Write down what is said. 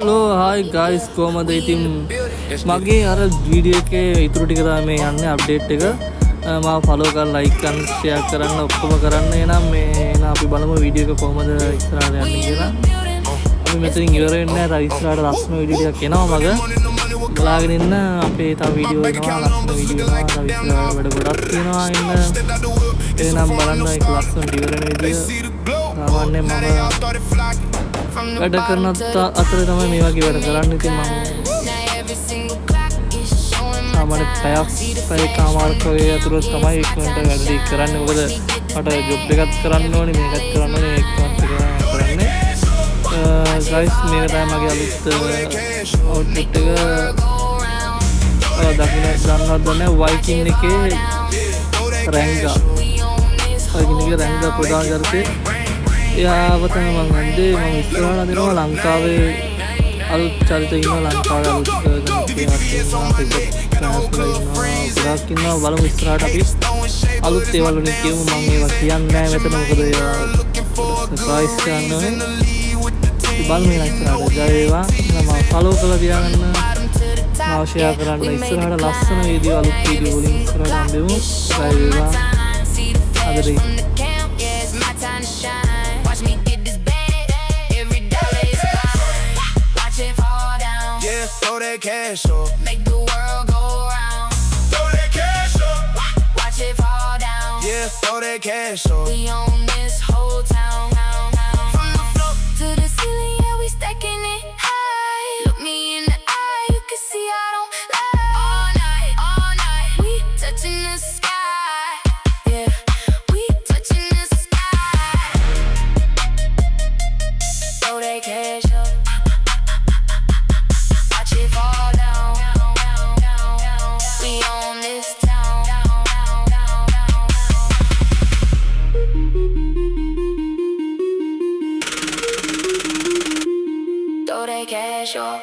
Hello hi guys කොහමද ඉතින් මගේ අර වීඩියෝ එකේ ඉතුරු ටික තමයි මේ යන්නේ අප්ඩේට් එක මාව ෆලෝ කරලා ලයික් කරන්න ෂෙයා කරන්න ඔක්කොම කරන්න එනම් මේ එන අපි බලමු වීඩියෝ එක කොහමද ඉස්සරහට යන්නේ කියලා අපි මෙතනින් ඉවර වෙන්නේ නැහැ තා ඉස්සරහට ලස්සන වීඩියෝ ටිකක් එනවා මග බලාගෙන ඉන්න අපේ තව වීඩියෝ එනවා ලස්සන වීඩියෝ එනවා තව ඉස්සරහට වැඩ ගොඩක් තියෙනවා ඉන්න එනම් බලන්න ඒක ලස්සන ඉවර වෙන විදිය සාමාන්‍යයෙන් මම වැඩ කරන අතර තමයි මේ වගේ වැඩ කරන්න ඉතින් මම සාමාන්‍ය පැයකමාරක් වගේ අතරත් තමයි ඉක්මනට වැඩ ටික කරන්නේ මොකද මට ජොබ් එකක් කරන්න ඕනේ මේකත් කරන්න ඕනේ ඉක්මනට කරන්නේ ගයිස් මේක තමයි මගේ අලුත් අවුට්ෆිට් එක දන්නවද නැහැ වයිකින් එකේ රැංගා ප්‍රධාන චරිතේ එයාව තමයි මම හන්දේ මම ඉස්සරහට අදිනවා ලංකාවේ අලුත් චරිත ඉන්නවා ලංකාවේ අලුත් ගොඩක් ඉන්නවා බලමු ඉස්සරහට අපි අලුත් ඒවල් වලින් කියමු මම ඒවා කියන්නේ නැහැ මෙතන මොකද ඒවා සර්ප්‍රයිස් කරන්න ඕනේ බලමු ඉස්සරහට ජය වේවා මම ෆලෝ කරලා තියාගන්න මාව ෂෙයා කරන්න ඉස්සරහට ලස්සන වීඩියෝ අලුත් වීඩියෝ වලින් ඉස්සරහට හම්බෙමු ජය වේවා අදට Throw that cash up, make the world go round. Throw that cash up, watch it fall down. Yeah, throw that cash up. We own this whole town. From the floor to the ceiling, yeah, we stacking it high. Look me in the eye, you can see I don't lie. All night, we touching the sky. Yeah, we touching the sky. Throw that cash up. Fall down. We own this town. Throw that cash up.